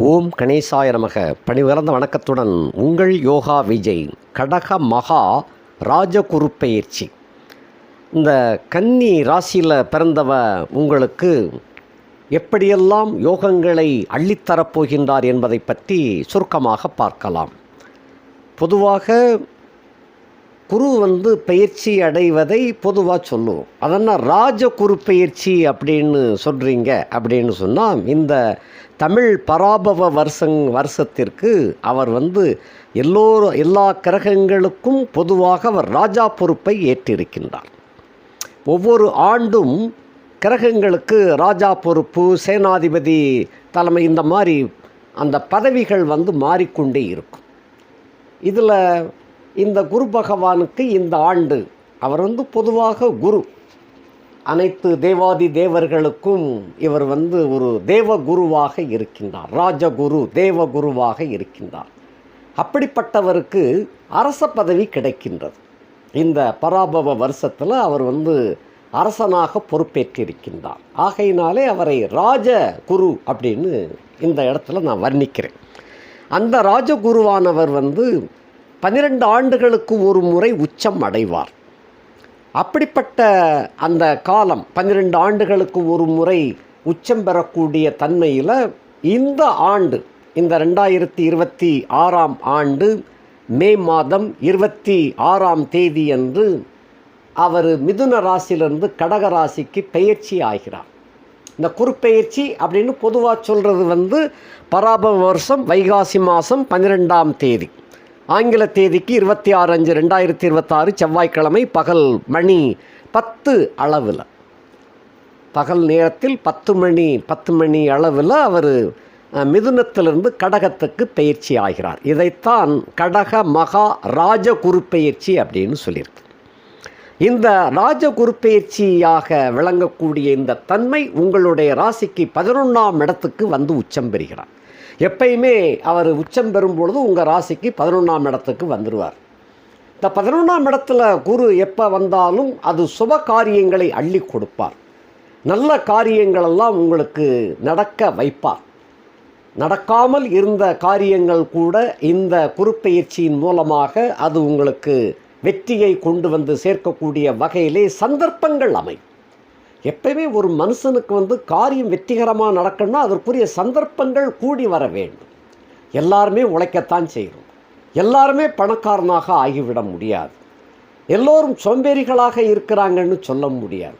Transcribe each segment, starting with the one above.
ஓம் கணேசாய நமக. பணிவகர்ந்த வணக்கத்துடன் உங்கள் யோகா விஜய். கடக மகா ராஜகுரு பயிற்சி. இந்த கன்னி ராசியில் பிறந்தவ உங்களுக்கு எப்படியெல்லாம் யோகங்களை அள்ளித்தரப்போகின்றார் என்பதை பற்றி சுருக்கமாக பார்க்கலாம். பொதுவாக குரு பயிற்சி அடைவதை பொதுவாக சொல்லுவோம். அதனால் ராஜகுரு பயிற்சி அப்படின்னு சொல்கிறீங்க அப்படின்னு சொன்னால், இந்த தமிழ் பராபவ வருஷத்திற்கு அவர் எல்லா கிரகங்களுக்கும் பொதுவாக அவர் ராஜா பொறுப்பை ஏற்றிருக்கின்றார். ஒவ்வொரு ஆண்டும் கிரகங்களுக்கு ராஜா பொறுப்பு, சேனாதிபதி தலைமை, இந்த மாதிரி அந்த பதவிகள் மாறிக்கொண்டே இருக்கும். இதில் இந்த குரு பகவானுக்கு இந்த ஆண்டு அவர் பொதுவாக குரு, அனைத்து தேவாதி தேவர்களுக்கும் இவர் ஒரு தேவகுருவாக இருக்கின்றார். ராஜகுரு தேவகுருவாக இருக்கின்றார். அப்படிப்பட்டவருக்கு அரச பதவி கிடைக்கின்றது. இந்த பராபவ வருஷத்தில் அவர் அரசனாக பொறுப்பேற்றிருக்கின்றார். ஆகையினாலே அவரை ராஜகுரு அப்படின்னு இந்த இடத்துல நான் வர்ணிக்கிறேன். அந்த ராஜகுருவானவர் 12 ஆண்டுகளுக்கு ஒரு முறை உச்சம் அடைவார். அப்படிப்பட்ட அந்த காலம் 12 ஆண்டுகளுக்கு ஒரு முறை உச்சம் பெறக்கூடிய தன்மையில் இந்த ஆண்டு, இந்த 2026ஆம் ஆண்டு மே மாதம் 26ஆம் தேதி அன்று அவர் மிதுன ராசியிலிருந்து கடக ராசிக்கு பெயர்ச்சி ஆகிறார். இந்த குறுப்பெயர்ச்சி அப்படின்னு பொதுவாக சொல்கிறது பராபவ வருஷம் வைகாசி மாதம் 12ஆம் தேதி, ஆங்கில தேதிக்கு 26/5/2026 செவ்வாய்க்கிழமை பகல் மணி 10 அளவில், பகல் நேரத்தில் 10 மணி அளவில் அவர் மிதுனத்திலிருந்து கடகத்துக்கு பயிற்சி ஆகிறார். இதைத்தான் கடக மகா ராஜகுரு பயிற்சி அப்படின்னு சொல்லியிருக்கு. இந்த ராஜகுரு பயிற்சியாக விளங்கக்கூடிய இந்த தன்மை உங்களுடைய ராசிக்கு 11ஆம் இடத்துக்கு உச்சம் பெறுகிறார். எப்பயுமே அவர் உச்சம் பெறும்பொழுது உங்கள் ராசிக்கு 11ஆம் இடத்துக்கு வந்துடுவார். இந்த 11ஆம் இடத்துல குரு எப்போ வந்தாலும் அது சுப காரியங்களை அள்ளி கொடுப்பார். நல்ல காரியங்களெல்லாம் உங்களுக்கு நடக்க வைப்பார். நடக்காமல் இருந்த காரியங்கள் கூட இந்த குருப்பெயர்ச்சியின் மூலமாக அது உங்களுக்கு வெற்றியை கொண்டு சேர்க்கக்கூடிய வகையிலே சந்தர்ப்பங்கள் அமையும். எப்பயுமே ஒரு மனுஷனுக்கு காரியம் வெற்றிகரமாக நடக்கணும்னா அதற்குரிய சந்தர்ப்பங்கள் கூடி வர வேண்டும். எல்லாருமே உழைக்கத்தான் செய்யணும். எல்லாருமே பணக்காரனாக ஆகிவிட முடியாது. எல்லோரும் சோம்பேறிகளாக இருக்கிறாங்கன்னு சொல்ல முடியாது.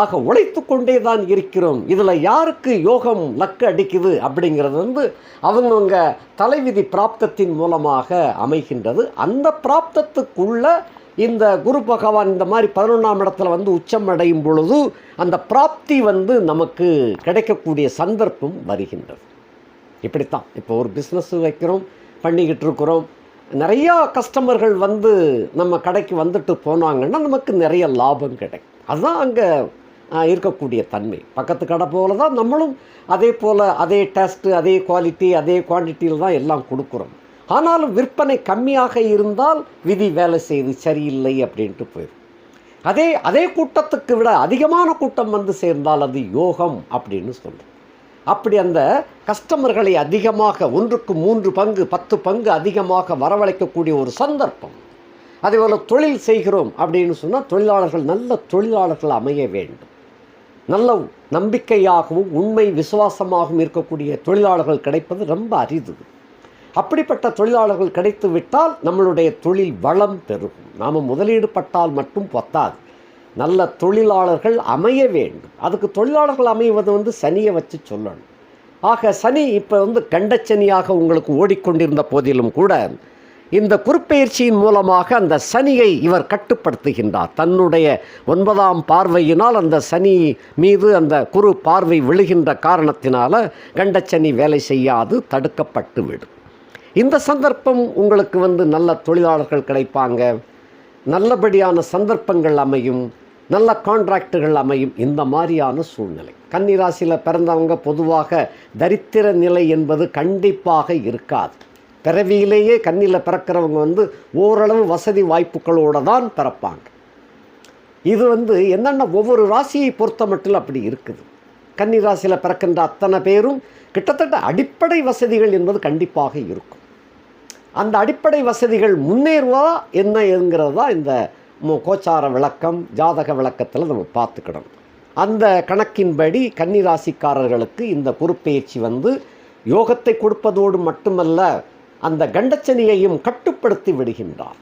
ஆக உழைத்து கொண்டே தான் இருக்கிறோம். இதில் யாருக்கு யோகம் லக்கு அடிக்குது அப்படிங்கிறது அவங்கவுங்க தலைவிதி பிராப்தத்தின் மூலமாக அமைகின்றது. அந்த பிராப்தத்துக்குள்ள இந்த குரு பகவான் இந்த மாதிரி 11ஆம் இடத்துல உச்சம் அடையும் பொழுது அந்த பிராப்தி நமக்கு கிடைக்கக்கூடிய சந்தர்ப்பம் வருகின்றது. இப்படித்தான் இப்போ ஒரு பிஸ்னஸ் வைக்கிறோம், பண்ணிக்கிட்டு இருக்கிறோம். நிறையா கஸ்டமர்கள் நம்ம கடைக்கு வந்துட்டு போனாங்கன்னா நமக்கு நிறைய லாபம் கிடைக்கும். அதுதான் அங்கே இருக்கக்கூடிய தன்மை. பக்கத்து கடை போல தான் நம்மளும் அதே போல் அதே டேஸ்ட்டு, அதே குவாலிட்டி, அதே குவான்டிட்டியில் தான் எல்லாம் கொடுக்குறோம். ஆனாலும் விற்பனை கம்மியாக இருந்தால் விதி வேலை செய்து சரியில்லை அப்படின்ட்டு போயிடும். அதே கூட்டத்துக்கு விட அதிகமான கூட்டம் சேர்ந்தால் அது யோகம் அப்படின்னு சொல்கிறோம். அப்படி அந்த கஸ்டமர்களை அதிகமாக 1க்கு 3 பங்கு 10 பங்கு அதிகமாக வரவழைக்கக்கூடிய ஒரு சந்தர்ப்பம். அதேபோல் தொழில் செய்கிறோம் அப்படின்னு சொன்னால் தொழிலாளர்கள் நல்ல தொழிலாளர்கள் அமைய வேண்டும். நல்ல நம்பிக்கையாகவும் உண்மை விசுவாசமாகவும் இருக்கக்கூடிய தொழிலாளர்கள் கிடைப்பது ரொம்ப அரிது. அப்படிப்பட்ட தொழிலாளர்கள் கிடைத்து விட்டால் நம்மளுடைய தொழில் வளம் பெருகும். நாம் முதலீடு பட்டால் மட்டும் பத்தாது, நல்ல தொழிலாளர்கள் அமைய வேண்டும். அதுக்கு தொழிலாளர்கள் அமைவது சனியை வச்சு சொல்லணும். ஆக சனி இப்போ கண்டச்சனியாக உங்களுக்கு ஓடிக்கொண்டிருந்த போதிலும் கூட இந்த குருப்பெயர்ச்சியின் மூலமாக அந்த சனியை இவர் கட்டுப்படுத்துகின்றார். தன்னுடைய 9ஆம் பார்வையினால் அந்த சனி மீது அந்த குரு பார்வை விழுகின்ற காரணத்தினால கண்டச்சனி வேலை செய்யாது தடுக்கப்பட்டு விடும். இந்த சந்தர்ப்பம் உங்களுக்கு நல்ல தொழிலாளர்கள் கிடைப்பாங்க, நல்லபடியான சந்தர்ப்பங்கள் அமையும், நல்ல கான்ட்ராக்டுகள் அமையும். இந்த மாதிரியான சூழ்நிலை கன்னிராசியில் பிறந்தவங்க பொதுவாக தரித்திர நிலை என்பது கண்டிப்பாக இருக்காது. பிறவியிலேயே கன்னியில் பிறக்கிறவங்க ஓரளவு வசதி வாய்ப்புகளோடு தான் பிறப்பாங்க. இது என்னென்னா ஒவ்வொரு ராசியை பொறுத்த மட்டும் அப்படி இருக்குது. கன்னி ராசியில் பிறக்கின்ற அத்தனை பேரும் கிட்டத்தட்ட அடிப்படை வசதிகள் என்பது கண்டிப்பாக இருக்கும். அந்த அடிப்படை வசதிகள் முன்னேறுவதா என்னங்கிறது தான் இந்த கோச்சார விளக்கம், ஜாதக விளக்கத்தில் நம்ம பார்த்துக்கணும். அந்த கணக்கின்படி கன்னி ராசிக்காரர்களுக்கு இந்த குருப்பெயர்ச்சி யோகத்தை கொடுப்பதோடு மட்டுமல்ல, அந்த கண்டச்சனியையும் கட்டுப்படுத்தி விடுகின்றார்.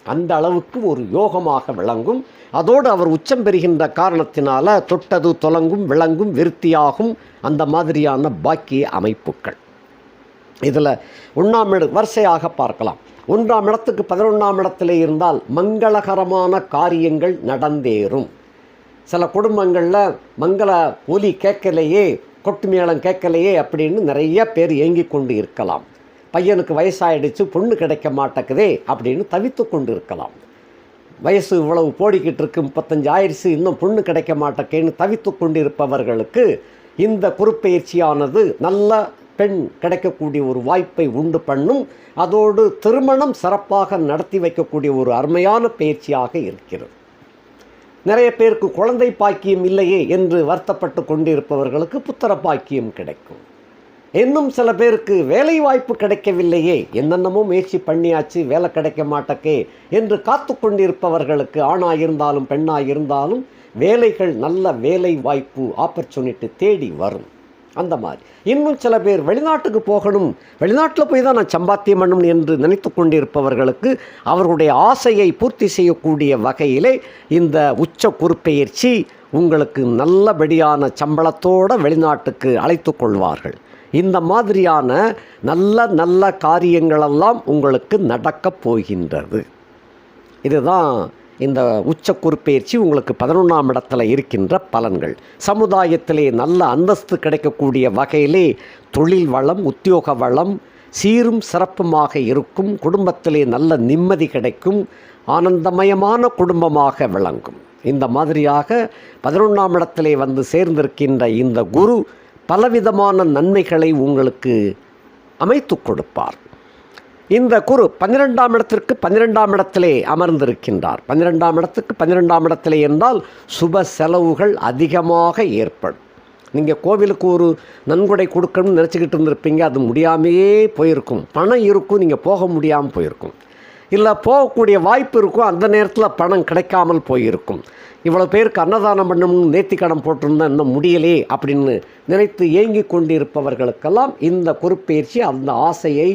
அந்த அளவுக்கு ஒரு யோகமாக விளங்கும். அதோடு அவர் உச்சம் பெறுகின்ற காரணத்தினால தொட்டது தொலங்கும், விளங்கும், விருத்தியாகும், அந்த மாதிரியான பாக்கிய அமைப்புகள். இதில் 1ஆம் வரிசையாக பார்க்கலாம். 1ஆம் இடத்துக்கு 11ஆம் இடத்திலே இருந்தால் மங்களகரமான காரியங்கள் நடந்தேறும். சில குடும்பங்களில் மங்கள ஒலி கேட்கலையே, கொட்டு மேளம் கேட்கலையே அப்படின்னு நிறைய பேர் ஏங்கி கொண்டு இருக்கலாம். பையனுக்கு வயசாகிடுச்சு, பொண்ணு கிடைக்க மாட்டேக்குதே அப்படின்னு தவித்து கொண்டு இருக்கலாம். வயசு இவ்வளவு போடிக்கிட்டு இருக்கு, 35 ஆயிடுச்சு, இன்னும் பொண்ணு கிடைக்க மாட்டேக்கேன்னு தவித்து கொண்டு இருப்பவர்களுக்கு இந்த குருப்பெயர்ச்சியானது நல்ல பெண் கிடைக்கக்கூடிய ஒரு வாய்ப்பை உண்டு பண்ணும். அதோடு திருமணம் சிறப்பாக நடத்தி வைக்கக்கூடிய ஒரு அருமையான பயிற்சியாக இருக்கிறது. நிறைய பேருக்கு குழந்தை பாக்கியம் இல்லையே என்று வருத்தப்பட்டு கொண்டிருப்பவர்களுக்கு புத்திர பாக்கியம் கிடைக்கும். இன்னும் சில பேருக்கு வேலை வாய்ப்பு கிடைக்கவில்லையே, என்னென்னமோ முயற்சி பண்ணியாச்சு, வேலை கிடைக்க மாட்டக்கே என்று காத்து கொண்டிருப்பவர்களுக்கு ஆணாக இருந்தாலும் பெண்ணாக இருந்தாலும் வேலைகள், நல்ல வேலை வாய்ப்பு ஆப்பர்ச்சுனிட்டி தேடி வரும். அந்த மாதிரி இன்னும் சில பேர் வெளிநாட்டுக்கு போகணும், வெளிநாட்டில் போய் தான் நான் சம்பாத்தியம் பண்ணணும் என்று நினைத்து கொண்டிருப்பவர்களுக்கு அவர்களுடைய ஆசையை பூர்த்தி செய்யக்கூடிய வகையிலே இந்த உச்ச குருப்பெயர்ச்சி உங்களுக்கு நல்லபடியான சம்பளத்தோடு வெளிநாட்டுக்கு அழைத்து கொள்வார்கள். இந்த மாதிரியான நல்ல நல்ல காரியங்களெல்லாம் உங்களுக்கு நடக்கப் போகின்றது. இதுதான் இந்த உச்ச குருப்பெயர்ச்சி உங்களுக்கு 11ஆம் இடத்துல இருக்கின்ற பலன்கள். சமுதாயத்திலே நல்ல அந்தஸ்து கிடைக்கக்கூடிய வகையிலே தொழில் வளம், உத்தியோக வளம் சீரும் சிறப்புமாக இருக்கும். குடும்பத்திலே நல்ல நிம்மதி கிடைக்கும், ஆனந்தமயமான குடும்பமாக விளங்கும். இந்த மாதிரியாக 11ஆம் இடத்திலே சேர்ந்திருக்கின்ற இந்த குரு பலவிதமான நன்மைகளை உங்களுக்கு அமைத்து கொடுப்பார். இந்த குரு 12ஆம் இடத்திற்கு 12ஆம் இடத்திலே அமர்ந்திருக்கின்றார். 12ஆம் இடத்துக்கு 12ஆம் இடத்திலே என்றால் சுப செலவுகள் அதிகமாக ஏற்படும். நீங்கள் கோவிலுக்கு ஒரு நன்கொடை கொடுக்கணும்னு நினச்சிக்கிட்டு இருந்திருப்பீங்க, அது முடியாமையே போயிருக்கும். பணம் இருக்கும், நீங்கள் போக முடியாமல் போயிருக்கும். இல்லை போகக்கூடிய வாய்ப்பு இருக்கும், அந்த நேரத்தில் பணம் கிடைக்காமல் போயிருக்கும். இவ்வளோ பேருக்கு அன்னதானம் பண்ணணும்னு நேர்த்திக்கடன் போட்டிருந்தா இன்னும் முடியலே அப்படின்னு நினைத்து ஏங்கி கொண்டிருப்பவர்களுக்கெல்லாம் இந்த குருப்பெயர்ச்சி அந்த ஆசையை,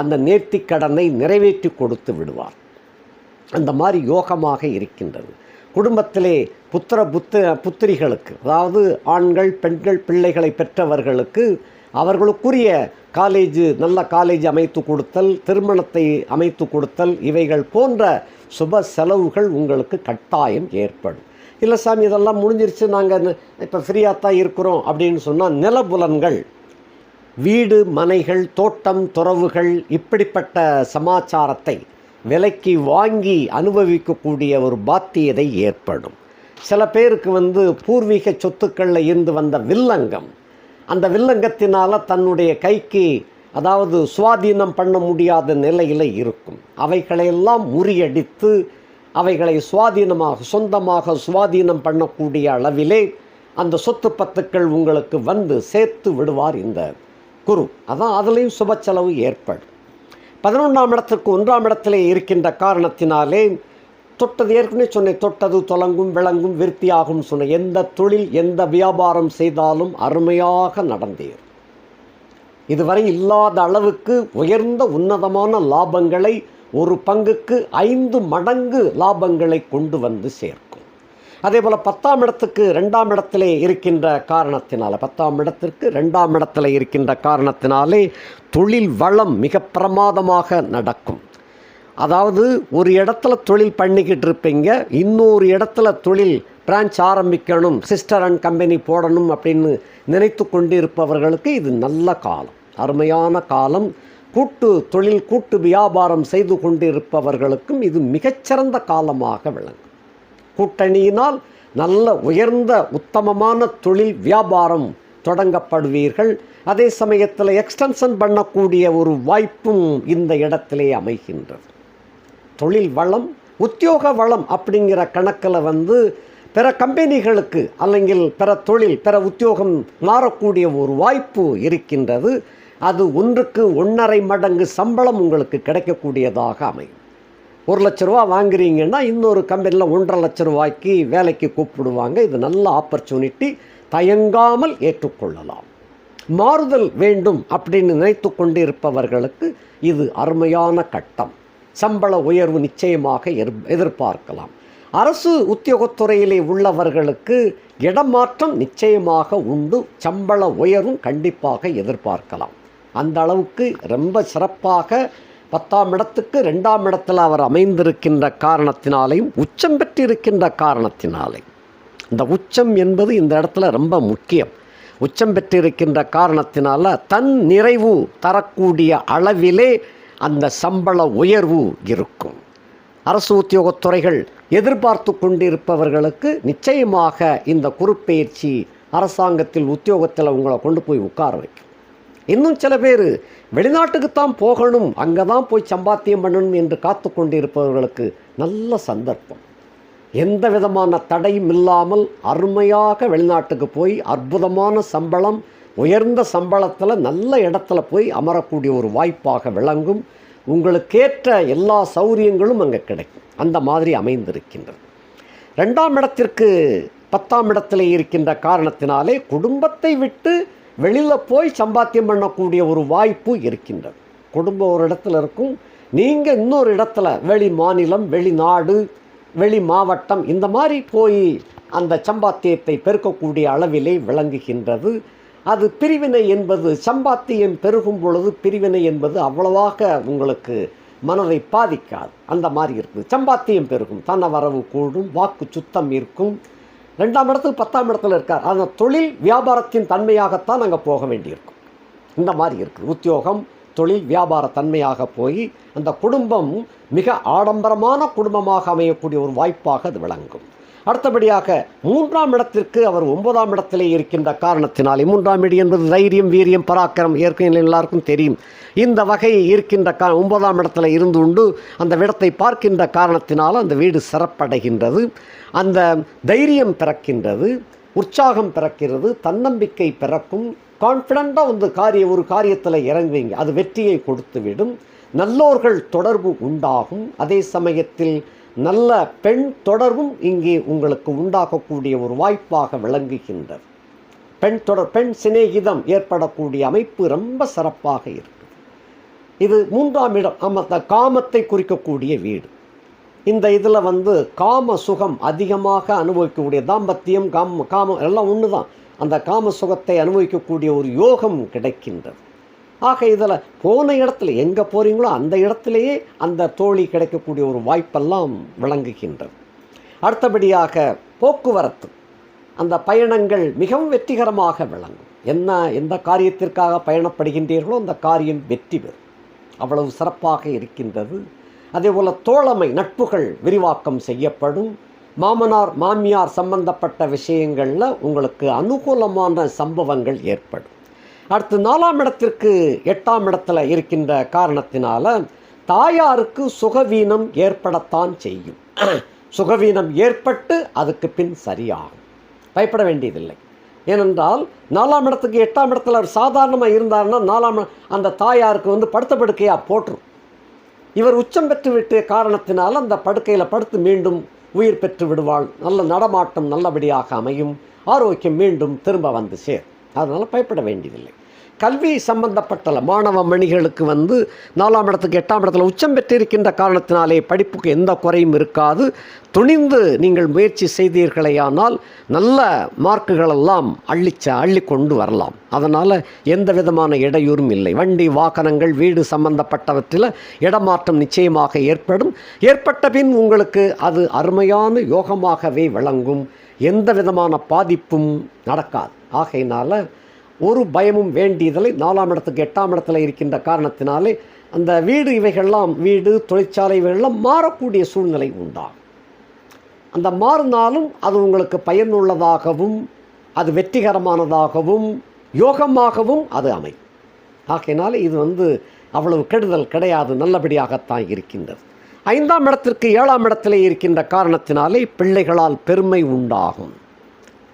அந்த நேர்த்திக்கடனை நிறைவேற்றி கொடுத்து விடுவார். அந்த மாதிரி யோகமாக இருக்கின்றது. குடும்பத்திலே புத்திரிகளுக்கு, அதாவது ஆண்கள் பெண்கள் பிள்ளைகளை பெற்றவர்களுக்கு அவர்களுக்குரிய நல்ல காலேஜ் அமைத்து கொடுத்தல், திருமணத்தை அமைத்து கொடுத்தல், இவைகள் போன்ற சுப செலவுகள் உங்களுக்கு கட்டாயம் ஏற்படும். இல்லை சாமி இதெல்லாம் முடிஞ்சிருச்சு, நாங்கள் இப்போ ஃப்ரீயாக தான் இருக்கிறோம் அப்படின்னு சொன்னால் நிலபுலன்கள், வீடு மனைகள், தோட்டம் துறவுகள், இப்படிப்பட்ட சமாச்சாரத்தை விலைக்கு வாங்கி அனுபவிக்கக்கூடிய ஒரு பாத்தியதை ஏற்படும். சில பேருக்கு பூர்வீக சொத்துக்களில் இருந்து வந்த வில்லங்கம், அந்த வில்லங்கத்தினால் தன்னுடைய கைக்கு, அதாவது சுவாதீனம் பண்ண முடியாத நிலையில் இருக்கும். அவைகளையெல்லாம் முறியடித்து அவைகளை சொந்தமாக சுவாதீனம் பண்ணக்கூடிய அளவிலே அந்த சொத்து பத்துக்கள் உங்களுக்கு சேர்த்து விடுவார் இந்த குரு. அதான் அதுலேயும் சுப செலவு ஏற்படும். 11ஆம் இடத்திற்கு 1ஆம் இடத்திலே இருக்கின்ற காரணத்தினாலே தொட்டது ஏற்கனவே சொன்னேன், தொட்டது தொலங்கும், விளங்கும், விருத்தியாகும் சொன்னேன். எந்த தொழில் எந்த வியாபாரம் செய்தாலும் அருமையாக நடந்தேறும். இதுவரை இல்லாத அளவுக்கு உயர்ந்த உன்னதமான லாபங்களை, ஒரு பங்குக்கு 5 மடங்கு லாபங்களை கொண்டு சேர்க்கும். அதே போல் 10ஆம் இடத்துக்கு 2ஆம் இடத்திலே இருக்கின்ற காரணத்தினால, 10ஆம் இடத்திற்கு 2ஆம் இடத்துல இருக்கின்ற காரணத்தினாலே தொழில் வளம் மிக பிரமாதமாக நடக்கும். அதாவது ஒரு இடத்துல தொழில் பண்ணிக்கிட்டு இருப்பீங்க, இன்னொரு இடத்துல தொழில் பிரான்ச் ஆரம்பிக்கணும், சிஸ்டர் அண்ட் கம்பெனி போடணும் அப்படின்னு நினைத்து கொண்டு இருப்பவர்களுக்கு இது நல்ல காலம், அருமையான காலம். கூட்டு தொழில், கூட்டு வியாபாரம் செய்து கொண்டிருப்பவர்களுக்கும் இது மிகச்சிறந்த காலமாக விளங்கும். கூட்டணியினால் நல்ல உயர்ந்த உத்தமமான தொழில் வியாபாரம் தொடங்கப்படுவீர்கள். அதே சமயத்தில் எக்ஸ்டென்ஷன் பண்ணக்கூடிய ஒரு வாய்ப்பும் இந்த இடத்திலே அமைகின்றது. தொழில் வளம், உத்தியோக வளம் அப்படிங்கிற கணக்கில் பிற கம்பெனிகளுக்கு அல்லங்கில் பிற தொழில் பிற உத்தியோகம் மாறக்கூடிய ஒரு வாய்ப்பு இருக்கின்றது. அது 1க்கு 1.5 மடங்கு சம்பளம் உங்களுக்கு கிடைக்கக்கூடியதாக அமையும். 1 லட்ச ரூபா வாங்குறீங்கன்னா இன்னொரு கம்பெனியில் 1.5 லட்ச ரூபாய்க்கு வேலைக்கு கூப்பிடுவாங்க. இது நல்ல ஆப்பர்ச்சுனிட்டி, தயங்காமல் ஏற்றுக்கொள்ளலாம். மாறுதல் வேண்டும் அப்படின்னு நினைத்து கொண்டு இருப்பவர்களுக்கு இது அருமையான கட்டம். சம்பள உயர்வு நிச்சயமாக எதிர்பார்க்கலாம். அரசு உத்தியோகத்துறையிலே உள்ளவர்களுக்கு இடமாற்றம் நிச்சயமாக உண்டு. சம்பள உயர்வும் கண்டிப்பாக எதிர்பார்க்கலாம். அந்த அளவுக்கு ரொம்ப சிறப்பாக 10ஆம் இடத்துக்கு 2ஆம் இடத்தில் அவர் அமைந்திருக்கின்ற காரணத்தினாலேயும் உச்சம் பெற்றிருக்கின்ற காரணத்தினாலே, இந்த உச்சம் என்பது இந்த இடத்துல ரொம்ப முக்கியம். உச்சம் பெற்றிருக்கின்ற காரணத்தினால தன் நிறைவு தரக்கூடிய அளவிலே அந்த சம்பள உயர்வு இருக்கும். அரசு உத்தியோகத்துறைகள் எதிர்பார்த்து கொண்டிருப்பவர்களுக்கு நிச்சயமாக இந்த குருப்பெயர்ச்சி அரசாங்கத்தில் உத்தியோகத்தில் உங்களை கொண்டு போய் உட்கார வைக்கும். இன்னும் சில பேர் வெளிநாட்டுக்குத்தான் போகணும், அங்கே தான் போய் சம்பாத்தியம் பண்ணணும் என்று காத்து கொண்டிருப்பவர்களுக்கு நல்ல சந்தர்ப்பம். எந்த விதமான தடையும் இல்லாமல் அருமையாக வெளிநாட்டுக்கு போய் அற்புதமான சம்பளம், உயர்ந்த சம்பளத்தில் நல்ல இடத்துல போய் அமரக்கூடிய ஒரு வாய்ப்பாக விளங்கும். உங்களுக்கேற்ற எல்லா சௌரியங்களும் அங்கே கிடைக்கும். அந்த மாதிரி அமைந்திருக்கின்றது. 2ஆம் இடத்திற்கு 10ஆம் இடத்துல இருக்கின்ற காரணத்தினாலே குடும்பத்தை விட்டு வெளியில் போய் சம்பாத்தியம் பண்ணக்கூடிய ஒரு வாய்ப்பு இருக்கின்றது. குடும்பம் ஒரு இடத்துல இருக்கும், நீங்கள் இன்னொரு இடத்துல வெளி மாநிலம், வெளிநாடு, வெளி மாவட்டம் இந்த மாதிரி போய் அந்த சம்பாத்தியத்தை பெருக்கக்கூடிய அளவிலே விளங்குகின்றது. அது பிரிவினை என்பது, சம்பாத்தியம் பெருகும் பொழுது பிரிவினை என்பது அவ்வளவாக உங்களுக்கு மனதை பாதிக்காது. அந்த மாதிரி இருக்குது. சம்பாத்தியம் பெருகும், தன்ன வரவு கூடும், வாக்கு சுத்தம் இருக்கும். 2ஆம் இடத்தில் 10ஆம் இடத்துல இருக்கார். அந்த தொழில் வியாபாரத்தின் தன்மையாகத்தான் அங்கே போக வேண்டியிருக்கும். இந்த மாதிரி இருக்குது. உத்தியோகம், தொழில், வியாபார தன்மையாக போய் அந்த குடும்பம் மிக ஆடம்பரமான குடும்பமாக அமையக்கூடிய ஒரு வாய்ப்பாக அது விளங்கும். அடுத்தபடியாக 3ஆம் இடத்திற்கு அவர் 9ஆம் இடத்திலே இருக்கின்ற காரணத்தினாலே, 3ஆம் இடம் என்பது தைரியம், வீரியம், பராக்கிரம், ஏற்கனவே எல்லாருக்கும் தெரியும். இந்த வகை இருக்கின்ற 9ஆம் இடத்துல இருந்து உண்டு அந்த இடத்தை பார்க்கின்ற காரணத்தினால் அந்த வீடு சிறப்படைகின்றது. அந்த தைரியம் பிறக்கின்றது, உற்சாகம் பிறக்கிறது, தன்னம்பிக்கை பிறக்கும். கான்ஃபிடண்ட்டாக ஒரு காரியத்தில் இறங்குவீங்க, அது வெற்றியை கொடுத்துவிடும். நல்லோர்கள் தொடர்பு உண்டாகும். அதே சமயத்தில் நல்ல பெண் தொடர்பும் இங்கே உங்களுக்கு உண்டாகக்கூடிய ஒரு வாய்ப்பாக விளங்குகின்றது. பெண் சிநேகிதம் ஏற்படக்கூடிய அமைப்பு ரொம்ப சிறப்பாக இருக்குது. இது 3ஆம் இடம், காமத்தை குறிக்கக்கூடிய வீடு. இந்த இதில் காம சுகம் அதிகமாக அனுபவிக்கக்கூடிய, தாம்பத்தியம், காமம் எல்லாம் ஒன்று தான். அந்த காம சுகத்தை அனுபவிக்கக்கூடிய ஒரு யோகம் கிடைக்கின்றது. ஆக இதில் போன இடத்துல எங்கே போகிறீங்களோ அந்த இடத்துலையே அந்த தோழி கிடைக்கக்கூடிய ஒரு வாய்ப்பெல்லாம் விளங்குகின்றது. அடுத்தபடியாக போக்குவரத்து, அந்த பயணங்கள் மிகவும் வெற்றிகரமாக விளங்கும். எந்த காரியத்திற்காக பயணப்படுகின்றீர்களோ அந்த காரியம் வெற்றி பெறும். அவ்வளவு சிறப்பாக இருக்கின்றது. அதேபோல் தோழமை, நட்புகள் விரிவாக்கம் செய்யப்படும். மாமனார் மாமியார் சம்பந்தப்பட்ட விஷயங்களில் உங்களுக்கு அனுகூலமான சம்பவங்கள் ஏற்படும். அடுத்து 4ஆம் இடத்திற்கு 8ஆம் இடத்துல இருக்கின்ற காரணத்தினால தாயாருக்கு சுகவீனம் ஏற்படத்தான் செய்யும். சுகவீனம் ஏற்பட்டு அதுக்கு பின் சரியாகும், பயப்பட வேண்டியதில்லை. ஏனென்றால் 4ஆம் இடத்துக்கு 8ஆம் இடத்துல அவர் சாதாரணமாக இருந்தார்னா 4ஆம் அந்த தாயாருக்கு படுத்த படுக்கையாக போட்டுரும். இவர் உச்சம் பெற்று விட்ட காரணத்தினால் அந்த படுக்கையில் படுத்து மீண்டும் உயிர் பெற்று விடுவாள். நல்ல நடமாட்டம் நல்லபடியாக அமையும், ஆரோக்கியம் மீண்டும் திரும்ப வந்து சேர். அதனால் பயப்பட வேண்டியதில்லை. கல்வி சம்பந்தப்பட்ட மாணவ மணிகளுக்கு 4ஆம் இடத்துக்கு 8ஆம் இடத்துல உச்சம் பெற்றிருக்கின்ற காரணத்தினாலே படிப்புக்கு எந்த குறையும் இருக்காது. துணிந்து நீங்கள் முயற்சி செய்தீர்களேயானால் நல்ல மார்க்குகளெல்லாம் அள்ளி கொண்டு வரலாம். அதனால் எந்த விதமான இடையூறும் இல்லை. வண்டி வாகனங்கள், வீடு சம்பந்தப்பட்டவற்றில் இடமாற்றம் நிச்சயமாக ஏற்படும். ஏற்பட்ட பின் உங்களுக்கு அது அருமையான யோகமாகவே விளங்கும். எந்த விதமான பாதிப்பும் நடக்காது. ஆகையினால் ஒரு பயமும் வேண்டியதில்லை. 4ஆம் இடத்துக்கு 8ஆம் இடத்துல இருக்கின்ற காரணத்தினாலே அந்த வீடு, தொழிற்சாலை இவைகள்லாம் மாறக்கூடிய சூழ்நிலை உண்டாகும். அந்த மாறினாலும் அது உங்களுக்கு பயனுள்ளதாகவும் அது வெற்றிகரமானதாகவும் யோகமாகவும் அது அமையும். ஆகையினால இது அவ்வளவு கெடுதல் கிடையாது, நல்லபடியாகத்தான் இருக்கின்றது. 5ஆம் இடத்திற்கு 7ஆம் இடத்திலே இருக்கின்ற காரணத்தினாலே பிள்ளைகளால் பெருமை உண்டாகும்.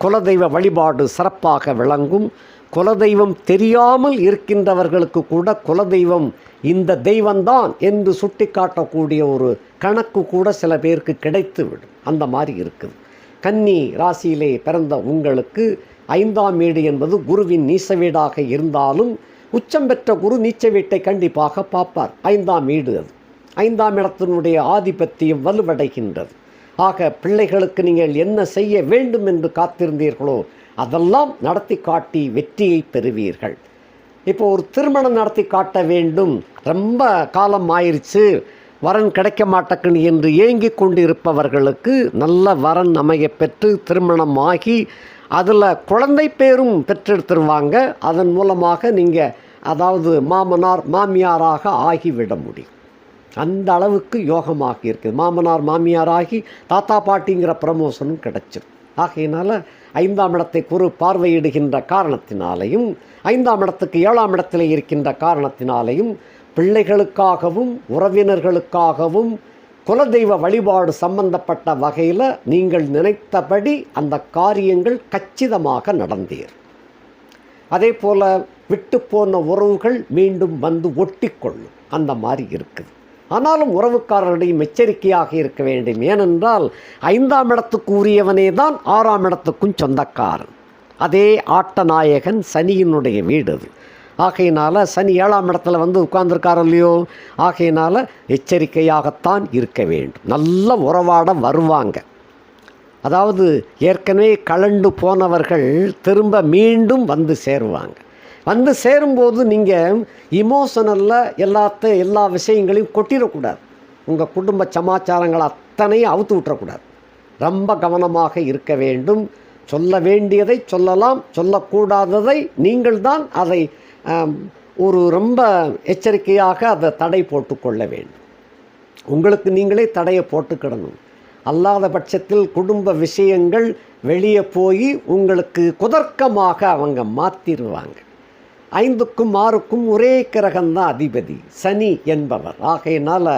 குலதெய்வ வழிபாடு சிறப்பாக விளங்கும். குலதெய்வம் தெரியாமல் இருக்கின்றவர்களுக்கு கூட குலதெய்வம் இந்த தெய்வம்தான் என்று சுட்டி காட்டக்கூடிய ஒரு கணக்கு கூட சில பேருக்கு கிடைத்துவிடும். அந்த மாதிரி இருக்குது. கன்னி ராசியிலே பிறந்த உங்களுக்கு 5ஆம் வீடு என்பது குருவின் நீச வீடாக இருந்தாலும் உச்சம் பெற்ற குரு நீச்ச வீட்டை கண்டிப்பாக பார்ப்பார். 5ஆம் வீடு அது. 5ஆம் இடத்தினுடைய ஆதிபத்தியம் வலுவடைகின்றது. ஆக பிள்ளைகளுக்கு நீங்கள் என்ன செய்ய வேண்டும் என்று காத்திருந்தீர்களோ அதெல்லாம் நடத்தி காட்டி வெற்றியை பெறுவீர்கள். இப்போ ஒரு திருமணம் நடத்தி காட்ட வேண்டும், ரொம்ப காலம் ஆயிடுச்சு, வரன் கிடைக்க மாட்டேக்குன்னு என்று ஏங்கி கொண்டிருப்பவர்களுக்கு நல்ல வரன் அமைய பெற்று திருமணம் ஆகி அதில் குழந்தை பேரும் பெற்றெடுத்துருவாங்க. அதன் மூலமாக நீங்கள் அதாவது மாமனார் மாமியாராக ஆகிவிட முடியும். அந்த அளவுக்கு யோகமாக இருக்குது. மாமனார் மாமியாராகி தாத்தா பாட்டிங்கிற ப்ரமோஷனும் கிடைச்சிடும். ஆகையினால் 5ஆம் இடத்தை குரு பார்வையிடுகின்ற காரணத்தினாலேயும் 5ஆம் இடத்துக்கு 7ஆம் இடத்தில் இருக்கின்ற காரணத்தினாலேயும் பிள்ளைகளுக்காகவும் உறவினர்களுக்காகவும் குலதெய்வ வழிபாடு சம்பந்தப்பட்ட வகையில் நீங்கள் நினைத்தபடி அந்த காரியங்கள் கச்சிதமாக நடந்தீர். அதே போல் விட்டு போன உறவுகள் மீண்டும் வந்து ஒட்டி கொள்ளும். அந்த மாதிரி இருக்குது. ஆனாலும் உறவுக்காரருடையும் எச்சரிக்கையாக இருக்க வேண்டும். ஏனென்றால் 5ஆம் இடத்துக்கு உரியவனே தான் 6ஆம் இடத்துக்கும் சொந்தக்காரன். அதே ஆட்டநாயகன் சனியினுடைய வீடு அது. ஆகையினால் சனி 7ஆம் இடத்துல வந்து உட்கார்ந்துருக்கார் இல்லையோ, ஆகையினால் எச்சரிக்கையாகத்தான் இருக்க வேண்டும். நல்ல உறவாட வருவாங்க. அதாவது ஏற்கனவே கலண்டு போனவர்கள் திரும்ப மீண்டும் வந்து சேருவாங்க. வந்து சேரும்போது நீங்கள் இமோஷனலில் எல்லா விஷயங்களையும் கொட்டிடக்கூடாது. உங்கள் குடும்ப சமாச்சாரங்கள் அத்தனையும் அவுத்து விட்டுறக்கூடாது. ரொம்ப கவனமாக இருக்க வேண்டும். சொல்ல வேண்டியதை சொல்லலாம், சொல்லக்கூடாததை நீங்கள் தான் அதை ஒரு ரொம்ப எச்சரிக்கையாக அதை தடை போட்டுக்கொள்ள வேண்டும். உங்களுக்கு நீங்களே தடையை போட்டுக்கிடணும். அல்லாத பட்சத்தில் குடும்ப விஷயங்கள் வெளியே போய் உங்களுக்கு குதர்க்கமாக அவங்க மாற்றிடுவாங்க. 5க்கும் 6க்கும் ஒரே கிரகம்தான் அதிபதி, சனி என்பவர். ஆகையினால்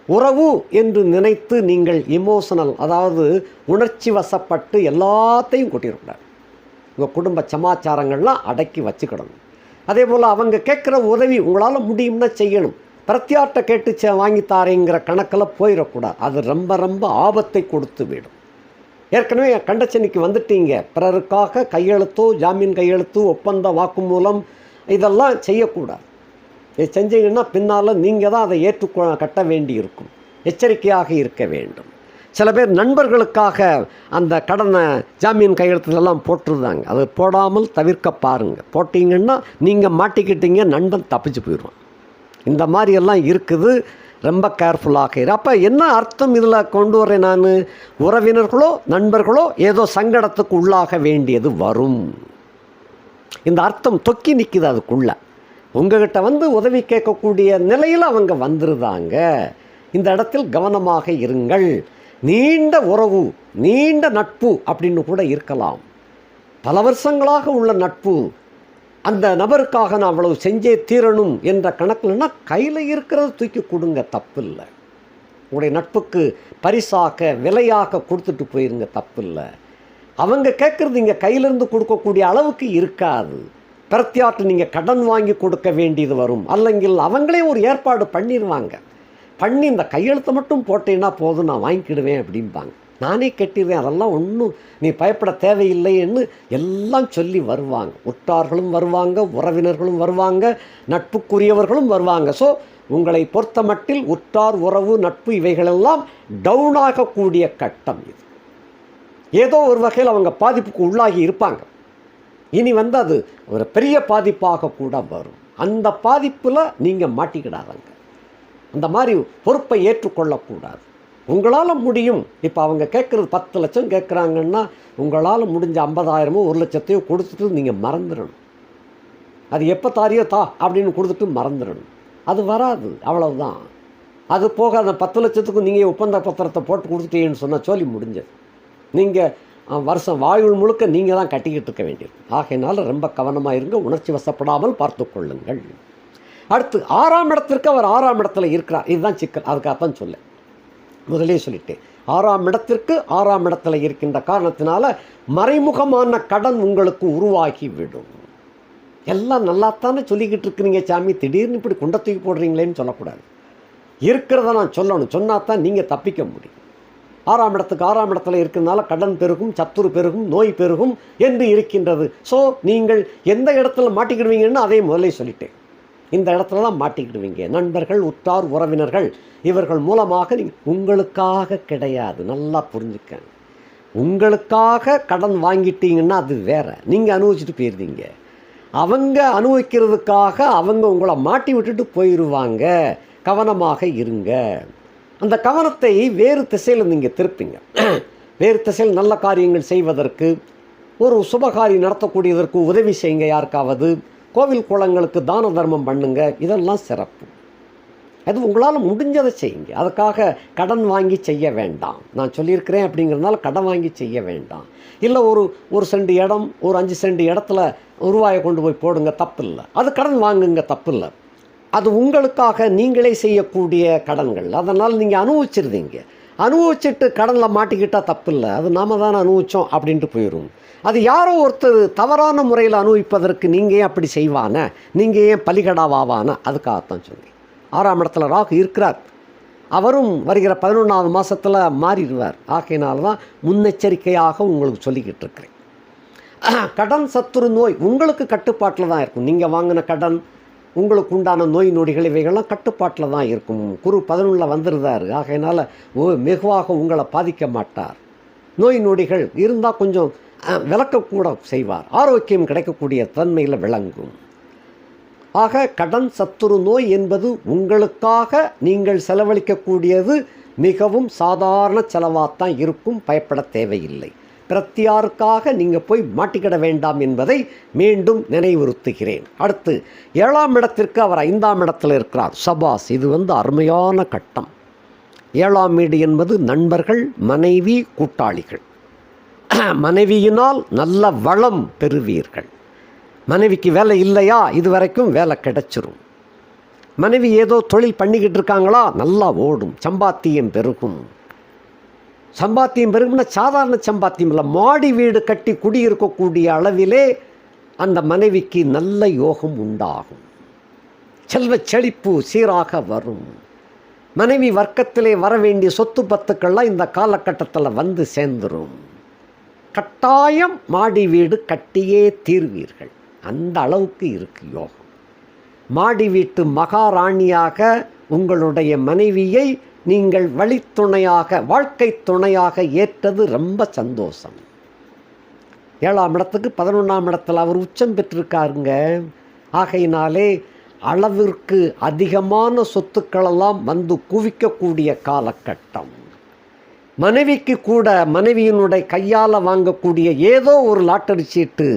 உறவு என்று நினைத்து நீங்கள் இமோஷனல், அதாவது உணர்ச்சி வசப்பட்டு எல்லாத்தையும் கொட்டிடக்கூடாது. உங்கள் குடும்ப சமாச்சாரங்கள்லாம் அடக்கி வச்சுக்கிடணும். அதே போல் அவங்க கேட்குற உதவி உங்களால் முடியும்னா செய்யணும். பிரத்யாட்ட கேட்டு வாங்கித்தாரேங்கிற கணக்கில் போயிடக்கூடாது. அது ரொம்ப ரொம்ப ஆபத்தை கொடுத்து விடும். ஏற்கனவே கண்டச்சனிக்கு வந்துட்டீங்க. பிறருக்காக கையெழுத்தோ ஜாமீன் கையெழுத்து ஒப்பந்த வாக்குமூலம் இதெல்லாம் செய்யக்கூடாது. இது செஞ்சீங்கன்னா பின்னால் நீங்கள் தான் அதை கட்ட வேண்டி இருக்கும். எச்சரிக்கையாக இருக்க வேண்டும். சில பேர் நண்பர்களுக்காக அந்த கடனை ஜாமீன் கையெழுத்துலலாம் போட்டுருந்தாங்க. அது போடாமல் தவிர்க்க பாருங்கள். போட்டிங்கன்னா நீங்கள் மாட்டிக்கிட்டீங்க, நண்பன் தப்பிச்சு போயிடுவான். இந்த மாதிரியெல்லாம் இருக்குது. ரொம்ப கேர்ஃபுல்லாக இரு. அப்போ என்ன அர்த்தம் இதில் கொண்டு வரேன் நான்? உறவினர்களோ நண்பர்களோ ஏதோ சங்கடத்துக்கு உள்ளாக வேண்டியது வரும். இந்த அர்த்தம் தொக்கி நிற்குது அதுக்குள்ள. உங்ககிட்ட வந்து உதவி கேட்கக்கூடிய நிலையில் அவங்க வந்துருதாங்க. இந்த இடத்தில் கவனமாக இருங்கள். நீண்ட உறவு, நீண்ட நட்பு அப்படின்னு கூட இருக்கலாம். பல வருஷங்களாக உள்ள நட்பு. அந்த நபருக்காக நான் அவ்வளவு செஞ்சே தீரணும் என்ற கணக்கில்னா கையில் இருக்கிறத தூக்கி கொடுங்க, தப்பு இல்லை. உங்களுடைய நட்புக்கு பரிசாக விலையாக கொடுத்துட்டு போயிருங்க, தப்பு இல்லை. அவங்க கேட்குறது நீங்கள் கையிலேருந்து கொடுக்கக்கூடிய அளவுக்கு இருக்காது. பிரத்யாட்டு நீங்கள் கடன் வாங்கி கொடுக்க வேண்டியது வரும். அல்லங்கில் அவங்களே ஒரு ஏற்பாடு பண்ணிடுவாங்க. பண்ணி இந்த கையெழுத்தை மட்டும் போட்டேன்னா போதும், நான் வாங்கிக்கிடுவேன் அப்படிம்பாங்க. நானே கட்டிடுவேன், அதெல்லாம் ஒன்றும் நீ பயப்பட தேவையில்லைன்னு எல்லாம் சொல்லி வருவாங்க. உற்றார்களும் வருவாங்க, உறவினர்களும் வருவாங்க, நட்புக்குரியவர்களும் வருவாங்க. ஸோ உங்களை பொறுத்த மட்டில் உற்றார் உறவு நட்பு இவைகளெல்லாம் டவுன் ஆகக்கூடிய கட்டம் இது. ஏதோ ஒரு வகையில் அவங்க பாதிப்புக்கு உள்ளாகி இருப்பாங்க. இனி அது ஒரு பெரிய பாதிப்பாக கூட வரும். அந்த பாதிப்பில் நீங்கள் மாட்டிக்கிடாதங்க. அந்த மாதிரி பொறுப்பை ஏற்றுக்கொள்ளக்கூடாது. உங்களால் முடியும். இப்போ அவங்க கேட்குறது 10 லட்சம் கேட்குறாங்கன்னா உங்களால் முடிஞ்ச 50,000மோ 1 லட்சத்தையோ கொடுத்துட்டு நீங்கள் மறந்துடணும். அது எப்போ தாரியோ தா அப்படின்னு கொடுத்துட்டு மறந்துடணும். அது வராது, அவ்வளவுதான். அது போக அந்த 10 லட்சத்துக்கு நீங்கள் ஒப்பந்த பத்திரத்தை போட்டு கொடுத்துட்டீங்கன்னு சொன்னால் சொல்லி முடிஞ்சது. நீங்கள் வருஷம் வாயுள் முழுக்க நீங்கள் தான் கட்டிக்கிட்டு இருக்க வேண்டியது. ஆகையினால ரொம்ப கவனமாக இருங்க. உணர்ச்சி வசப்படாமல் பார்த்து கொள்ளுங்கள். அடுத்து 6ஆம் இடத்திற்கு அவர் 6ஆம் இடத்துல இருக்கிறார். இதுதான் சிக்கல். அதுக்காகத்தான் சொல்ல முதலே சொல்லிட்டேன். 6ஆம் இடத்திற்கு 6ஆம் இடத்துல இருக்கின்ற காரணத்தினால மறைமுகமான கடன் உங்களுக்கு உருவாகிவிடும். எல்லாம் நல்லாத்தானே சொல்லிக்கிட்டு இருக்கிறீங்க சாமி, திடீர்னு இப்படி குண்டை தூக்கி போடுறீங்களேன்னு சொல்லக்கூடாது. இருக்கிறத நான் சொல்லணும், சொன்னாதான் நீங்கள் தப்பிக்க முடியும். 6ஆம் இடத்துக்கு 6ஆம் இடத்துல இருக்கிறதுனால கடன் பெருகும், சத்துரு பெருகும், நோய் பெருகும் என்று இருக்கின்றது. ஸோ நீங்கள் எந்த இடத்துல மாட்டிக்கிடுவீங்கன்னு அதே முதலே சொல்லிட்டேன். இந்த இடத்துல தான் மாட்டிக்கிடுவீங்க. நண்பர்கள், உற்றார், உறவினர்கள் இவர்கள் மூலமாக நீங்கள் உங்களுக்காக கிடையாது, நல்லா புரிஞ்சுக்க. உங்களுக்காக கடன் வாங்கிட்டீங்கன்னா அது வேற, நீங்கள் அனுபவிச்சுட்டு போயிருந்தீங்க. அவங்க அனுபவிக்கிறதுக்காக அவங்க உங்களை மாட்டி விட்டுட்டு போயிடுவாங்க. கவனமாக இருங்க. அந்த கவனத்தை வேறு திசையில் நீங்கள் திருப்பிங்க. வேறு திசையில் நல்ல காரியங்கள் செய்வதற்கு, ஒரு சுபகாரியம் நடத்தக்கூடியதற்கு உதவி செய்யுங்க. யாருக்காவது கோவில் குளங்களுக்கு தான தர்மம் பண்ணுங்க. இதெல்லாம் சிறப்பு. அது உங்களால் முடிஞ்சதை செய்யுங்க. அதுக்காக கடன் வாங்கி செய்ய வேண்டாம். நான் சொல்லியிருக்கிறேன் அப்படிங்கிறதுனால கடன் வாங்கி செய்ய வேண்டாம். இல்லை ஒரு சென்ட் இடம், ஒரு 5 சென்ட் இடத்துல ரூபாயை கொண்டு போய் போடுங்க, தப்பு இல்லை. அது கடன் வாங்குங்க, தப்பு இல்லை. அது உங்களுக்காக நீங்களே செய்யக்கூடிய கடன்கள். அதனால் நீங்கள் அனுபவிச்சிருந்தீங்க. அனுபவிச்சுட்டு கடனில் மாட்டிக்கிட்டால் தப்பு இல்லை. அது நாம தானே அனுபவித்தோம் அப்படின்ட்டு போயிடும். அது யாரோ ஒருத்தர் தவறான முறையில் அனுபவிப்பதற்கு நீங்கள் ஏன் அப்படி செய்வான, நீங்கள் ஏன் பலிகடாவான, அதுக்காகத்தான் சொன்னேன். 6ஆம் இடத்துல ராகு இருக்கிறார். அவரும் வருகிற 11ஆவது மாதத்தில் மாறிடுவார். ஆகையினால தான் முன்னெச்சரிக்கையாக உங்களுக்கு சொல்லிக்கிட்டு இருக்கிறேன். கடன், சத்துரு, நோய் உங்களுக்கு கட்டுப்பாட்டில் தான் இருக்கும். நீங்கள் வாங்கின கடன், உங்களுக்கு உண்டான நோய் நொடிகள் இவைகள்லாம் கட்டுப்பாட்டில் தான் இருக்கும். குரு 11 வந்துருந்தார். ஆகையினால வெகுவாக உங்களை பாதிக்க மாட்டார். நோய் நொடிகள் இருந்தால் கொஞ்சம் விளக்கக்கூட செய்வார். ஆரோக்கியம் கிடைக்கக்கூடிய தன்மையில் விளங்கும். ஆக கடன், சத்துரு, நோய் என்பது உங்களுக்காக நீங்கள் செலவழிக்கக்கூடியது மிகவும் சாதாரண செலவாகத்தான் இருக்கும். பயப்பட தேவையில்லை. பிரத்தியாருக்காக நீங்கள் போய் மாட்டிக்கிட வேண்டாம் என்பதை மீண்டும் நினைவுறுத்துகிறேன். அடுத்து 7ஆம் இடத்திற்கு அவர் 5ஆம் இடத்தில் இருக்கிறார். சபாஸ், இது அருமையான கட்டம். 7ஆம் வீடு என்பது நண்பர்கள், மனைவி, கூட்டாளிகள். மனைவியினால் நல்ல வளம் பெறுவீர்கள். மனைவிக்கு வேலை இல்லையா, இது வரைக்கும் வேலை கிடைச்சிரும். மனைவி ஏதோ தொழில் பண்ணிக்கிட்டு இருக்காங்களா, நல்லா ஓடும். சம்பாத்தியம் பெருகும். சம்பாத்தியம் பெருகும்னா சாதாரண சம்பாத்தியம் இல்லை, மாடி வீடு கட்டி குடியிருக்கக்கூடிய அளவிலே அந்த மனைவிக்கு நல்ல யோகம் உண்டாகும். செல்வ செழிப்பு சீராக வரும். மனைவி வர்க்கத்திலே வர வேண்டிய சொத்து பத்துக்கள்லாம் இந்த காலகட்டத்தில் வந்து சேர்ந்துடும். கட்டாயம் மாடி வீடு கட்டியே தீர்வீர்கள். அந்த அளவுக்கு இருக்கு யோகம். மாடி வீட்டு மகாராணியாக உங்களுடைய மனைவியை நீங்கள் வழித்துணையாக, வாழ்க்கை துணையாக ஏற்றது ரொம்ப சந்தோஷம். 7ஆம் இடத்துக்கு 11ஆம் இடத்துல அவர் உச்சம் பெற்றிருக்காருங்க. ஆகையினாலே அளவிற்கு அதிகமான சொத்துக்களெல்லாம் வந்து குவிக்கக்கூடிய காலகட்டம். மனைவிக்கு கூட மனைவியினுடைய கையால் வாங்கக்கூடிய ஏதோ ஒரு லாட்டரி சீட்டு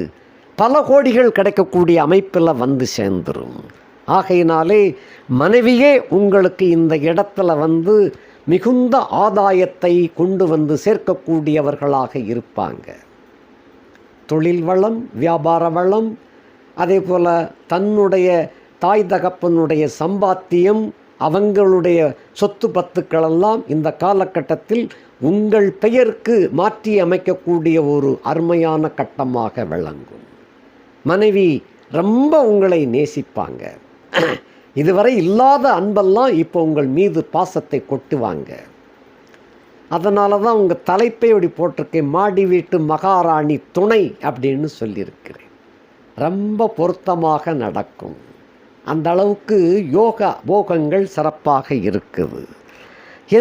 பல கோடிகள் கிடைக்கக்கூடிய அமைப்பில் வந்து சேர்ந்துடும். ஆகையினாலே மனைவியே உங்களுக்கு இந்த இடத்துல மிகுந்த ஆதாயத்தை கொண்டு வந்து சேர்க்கக்கூடியவர்களாக இருப்பாங்க. தொழில் வளம், வியாபார வளம், அதே போல் தன்னுடைய தாய் தகப்பனுடைய சம்பாத்தியம், அவங்களுடைய சொத்து பத்துக்களெல்லாம் இந்த காலகட்டத்தில் உங்கள் பெயருக்கு மாற்றி அமைக்கக்கூடிய ஒரு அருமையான கட்டமாக விளங்கும். மனைவி ரொம்ப உங்களை நேசிப்பாங்க. இதுவரை இல்லாத அன்பெல்லாம் இப்போ உங்கள் மீது பாசத்தை கொட்டுவாங்க. அதனால தான் உங்கள் தலைப்பை இப்படி போட்டிருக்கேன், மாடி வீட்டு மகாராணி துணை அப்படின்னு சொல்லியிருக்கிறேன். ரொம்ப பொருத்தமாக நடக்கும். அந்த அளவுக்கு யோகா போகங்கள் சிறப்பாக இருக்குது.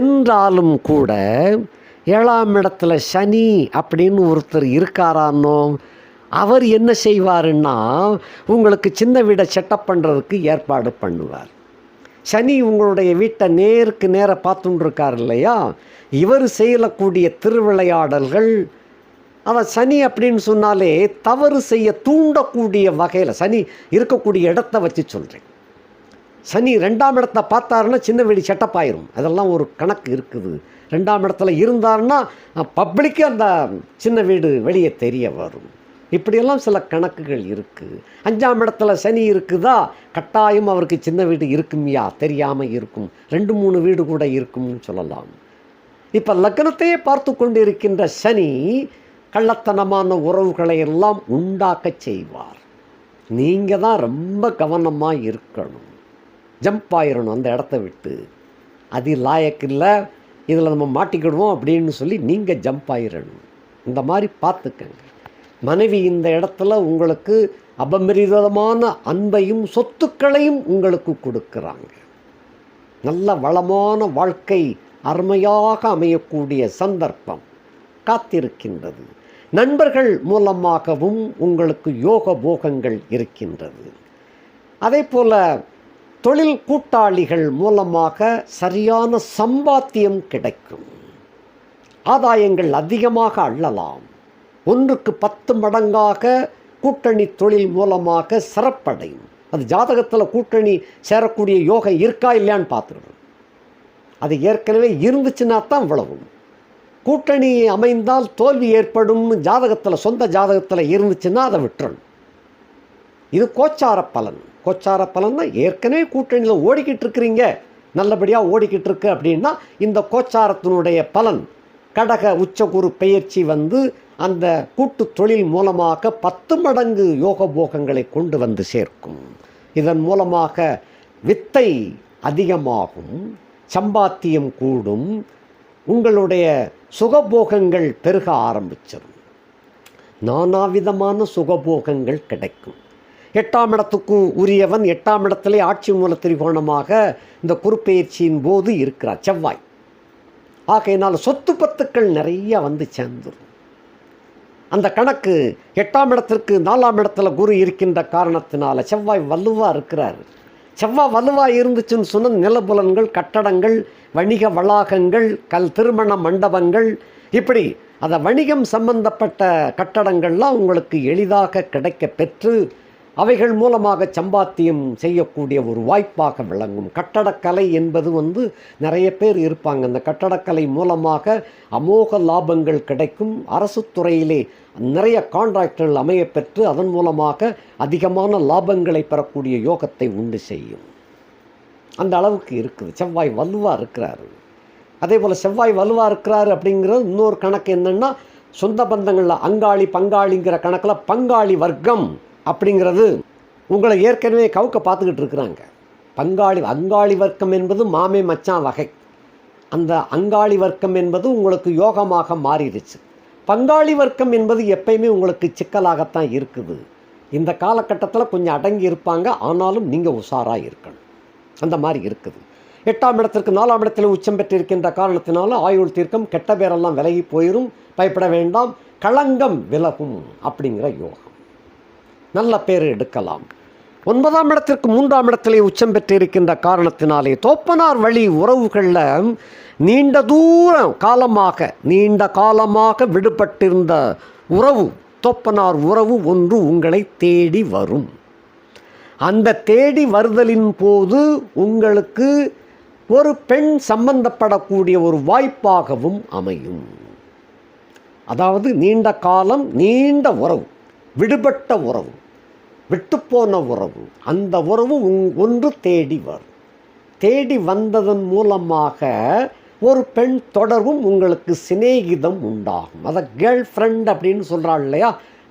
என்றாலும் கூட 7ஆம் இடத்துல சனி அப்படின்னு ஒருத்தர் இருக்காரானோ, அவர் என்ன செய்வாருன்னா உங்களுக்கு சின்ன வீடை செட்டப் பண்ணுறதுக்கு ஏற்பாடு பண்ணுவார். சனி உங்களுடைய வீட்டை நேருக்கு நேர பார்த்துட்டுருக்கார் இல்லையா, இவர் செய்யக்கூடிய திருவிளையாடல்கள், அவன் சனி அப்படின்னு சொன்னாலே தவறு செய்ய தூண்டக்கூடிய வகையில் சனி இருக்கக்கூடிய இடத்த வச்சு சொல்கிறேன். சனி 2ஆம் இடத்தை பார்த்தாருன்னா சின்ன வீடு செட்டப் ஆயிரும். அதெல்லாம் ஒரு கணக்கு இருக்குது. 2ஆம் இடத்துல இருந்தாருன்னா பப்ளிக்கு அந்த சின்ன வீடு வெளியே தெரிய வரும். இப்படியெல்லாம் சில கணக்குகள் இருக்குது. 5ஆம் இடத்துல சனி இருக்குதா, கட்டாயம் அவருக்கு சின்ன வீடு இருக்குமையா, தெரியாமல் இருக்கும். 2-3 வீடு கூட இருக்கும்னு சொல்லலாம். இப்போ லக்னத்தையே பார்த்து கொண்டு இருக்கின்ற சனி கள்ளத்தனமான உறவுகளை எல்லாம் உண்டாக்க செய்வார். நீங்கள் தான் ரொம்ப கவனமாக இருக்கணும், ஜம்ப் ஆயிடணும் அந்த இடத்த விட்டு. அது லாயக்கில்லை, இதில் நம்ம மாட்டிக்கிடுவோம் அப்படின்னு சொல்லி நீங்கள் ஜம்ப் ஆயிடணும். இந்த மாதிரி பார்த்துக்கங்க. மனைவி இந்த இடத்துல உங்களுக்கு அபரிமிதமான அன்பையும் சொத்துக்களையும் உங்களுக்கு கொடுக்குறாங்க. நல்ல வளமான வாழ்க்கை அருமையாக அமையக்கூடிய சந்தர்ப்பம் காத்திருக்கின்றது. நண்பர்கள் மூலமாகவும் உங்களுக்கு யோக போகங்கள் இருக்கின்றது. அதே போல் தொழில் கூட்டாளிகள் மூலமாக சரியான சம்பாத்தியம் கிடைக்கும். ஆதாயங்கள் அதிகமாக அள்ளலாம். 1க்கு 10 மடங்காக கூட்டணி தொழில் மூலமாக சிறப்படையும். அது ஜாதகத்தில் கூட்டணி சேரக்கூடிய யோகம் இருக்கா இல்லையான்னு பார்த்துக்கணும். அது ஏற்கனவே இருந்துச்சுன்னா தான் இவ்வளவும். கூட்டணி அமைந்தால் தோல்வி ஏற்படும்னு ஜாதகத்தில், சொந்த ஜாதகத்தில் இருந்துச்சுன்னா அதை விட்டுறணும். இது கோச்சார பலன். கோச்சார பலன்னா ஏற்கனவே கூட்டணியில் ஓடிக்கிட்டு இருக்கிறீங்க, நல்லபடியாக ஓடிக்கிட்டு இருக்கு அப்படின்னா இந்த கோச்சாரத்தினுடைய பலன் கடக உச்சகுரு பெயர்ச்சி அந்த கூட்டு தொழில் மூலமாக 10 மடங்கு யோக போகங்களை கொண்டு வந்து சேர்க்கும். இதன் மூலமாக வித்தை அதிகமாகும், சம்பாத்தியம் கூடும், உங்களுடைய சுகபோகங்கள் பெருக ஆரம்பிச்சிடும், நானாவிதமான சுகபோகங்கள் கிடைக்கும். 8ஆம் இடத்துக்கு உரியவன் 8ஆம் இடத்திலே ஆட்சி மூல திரிகோணமாக இந்த குருப்பெயர்ச்சியின் போது இருக்கிறார் செவ்வாய். ஆகையினால் சொத்து பத்துக்கள் நிறைய வந்து சேர்ந்துடும். அந்த கணக்கு 8ஆம் இடத்திற்கு 4ஆம் இடத்துல குரு இருக்கின்ற காரணத்தினால செவ்வாய் வலுவாக இருக்கிறார். செவ்வாய் வலுவாக இருந்துச்சுன்னு சொன்ன நிலபுலன்கள், கட்டடங்கள், வணிக வளாகங்கள், திருமண மண்டபங்கள், இப்படி அந்த வணிகம் சம்பந்தப்பட்ட கட்டடங்கள்லாம் உங்களுக்கு எளிதாக கிடைக்க பெற்று அவைகள் மூலமாக சம்பாத்தியம் செய்யக்கூடிய ஒரு வாய்ப்பாக விளங்கும். கட்டடக்கலை என்பது நிறைய பேர் இருப்பாங்க. அந்த கட்டடக்கலை மூலமாக அமோக லாபங்கள் கிடைக்கும். அரசு துறையிலே நிறைய கான்ட்ராக்டர்கள் அமையப்பெற்று அதன் மூலமாக அதிகமான லாபங்களை பெறக்கூடிய யோகத்தை உண்டு செய்யும். அந்த அளவுக்கு இருக்குது. செவ்வாய் வலுவாக இருக்கிறாரு. அதே போல் செவ்வாய் வலுவாக இருக்கிறாரு அப்படிங்கிறது இன்னொரு கணக்கு என்னென்னா, சொந்த பந்தங்களில் அங்காளி பங்காளிங்கிற கணக்கில் பங்காளி வர்க்கம் அப்படிங்கிறது உங்களை ஏற்கனவே கவுக்க பார்த்துக்கிட்டு இருக்கிறாங்க. அங்காளி வர்க்கம் என்பது மாமே மச்சான் வகை. அந்த அங்காளி வர்க்கம் என்பது உங்களுக்கு யோகமாக மாறிடுச்சு. பங்காளி வர்க்கம் என்பது எப்பயுமே உங்களுக்கு சிக்கலாகத்தான் இருக்குது. இந்த காலகட்டத்தில் கொஞ்சம் அடங்கி இருப்பாங்க, ஆனாலும் நீங்கள் உஷாராக இருக்கணும். அந்த மாதிரி இருக்குது. 8ஆம் இடத்திற்கு 4ஆம் இடத்தில் உச்சம் பெற்றிருக்கின்ற காரணத்தினால ஆயுள் தீர்க்கம், கெட்ட பேரெல்லாம் விலகி போயிடும், பயப்பட வேண்டாம், களங்கம் விலகும் அப்படிங்கிற யோகம். நல்ல பேர் எடுக்கலாம். 9ஆம் இடத்திற்கு 3ஆம் இடத்திலே உச்சம் பெற்றிருக்கின்ற காரணத்தினாலே தோப்பனார் வழி உறவுகளில் நீண்ட காலமாக விடுபட்டிருந்த உறவு, தோப்பனார் உறவு ஒன்று உங்களை தேடி வரும். அந்த தேடி வருதலின் போது உங்களுக்கு ஒரு பெண் சம்பந்தப்படக்கூடிய ஒரு வாய்ப்பாகவும் அமையும். அதாவது நீண்ட காலம், நீண்ட உறவு, விடுபட்ட உறவு, விட்டுப்போன உறவு, அந்த உறவு ஒன்று தேடி வரும். தேடி வந்ததன் மூலமாக ஒரு பெண் தொடர்பும் உங்களுக்கு சிநேகிதம் உண்டாகும். அதை கேர்ள் ஃப்ரெண்ட் அப்படின்னு சொல்கிறாள் இல்லையா,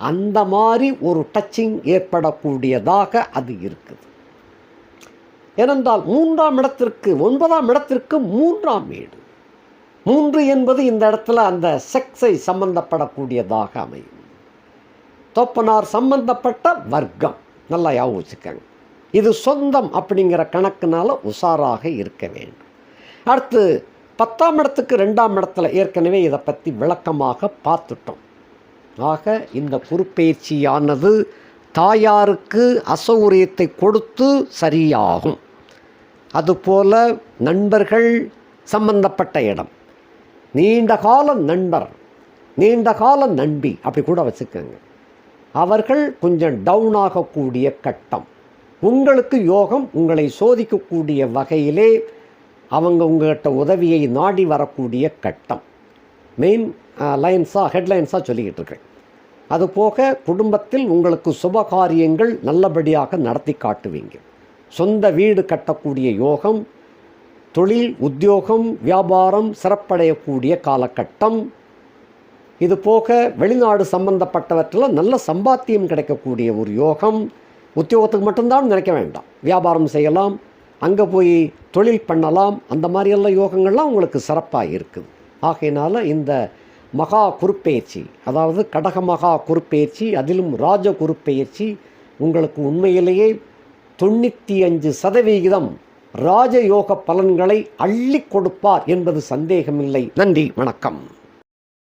அந்த மாதிரி ஒரு டச்சிங் ஏற்படக்கூடியதாக அது இருக்குது. ஏனென்றால் 3ஆம் இடத்திற்கு 9ஆம் இடத்திற்கு 3ஆம் வீடு, 3 என்பது இந்த இடத்துல அந்த செக்ஸை சம்பந்தப்படக்கூடியதாக அமையும். தோப்பனார் சம்பந்தப்பட்ட வர்க்கம் நல்லா ஞாபகம் வச்சுக்கோங்க. இது சொந்தம் அப்படிங்கிற கணக்குனால உஷாராக இருக்க வேண்டும். அடுத்து 10ஆம் இடத்துக்கு 2ஆம் இடத்துல ஏற்கனவே இதை பற்றி விளக்கமாக பார்த்துட்டோம். ஆக இந்த குருப்பெயர்ச்சியானது தாயாருக்கு அசௌகரியத்தை கொடுத்து சரியாகும். அதுபோல் நண்பர்கள் சம்பந்தப்பட்ட இடம், நீண்ட கால நண்பர், நீண்ட கால நண்பி அப்படி கூட வச்சுக்கோங்க, அவர்கள் கொஞ்சம் டவுன் ஆகக்கூடிய கட்டம். உங்களுக்கு யோகம் உங்களை சோதிக்கக்கூடிய வகையிலே அவங்க உங்கள்கிட்ட உதவியை நாடி வரக்கூடிய கட்டம். மெயின் ஹெட்லைன்ஸாக சொல்லிக்கிட்டு இருக்கேன். அதுபோக குடும்பத்தில் உங்களுக்கு சுபகாரியங்கள் நல்லபடியாக நடத்தி காட்டுவீங்க. சொந்த வீடு கட்டக்கூடிய யோகம், தொழில், உத்தியோகம், வியாபாரம் சிறப்படையக்கூடிய காலகட்டம். இது போக வெளிநாடு சம்பந்தப்பட்டவற்றில் நல்ல சம்பாத்தியம் கிடைக்கக்கூடிய ஒரு யோகம். உத்தியோகத்துக்கு மட்டும்தான் நினைக்க வேண்டாம், வியாபாரம் செய்யலாம், அங்கே போய் தொழில் பண்ணலாம், அந்த மாதிரியெல்லாம் யோகங்கள்லாம் உங்களுக்கு சிறப்பாக இருக்குது. ஆகையினால இந்த மகா குருப்பெயர்ச்சி, அதாவது கடக மகா குருப்பெயர்ச்சி, அதிலும் ராஜ குருப்பெயர்ச்சி உங்களுக்கு உண்மையிலேயே 95% ராஜயோக பலன்களை அள்ளி கொடுப்பார் என்பது சந்தேகமில்லை. நன்றி, வணக்கம்.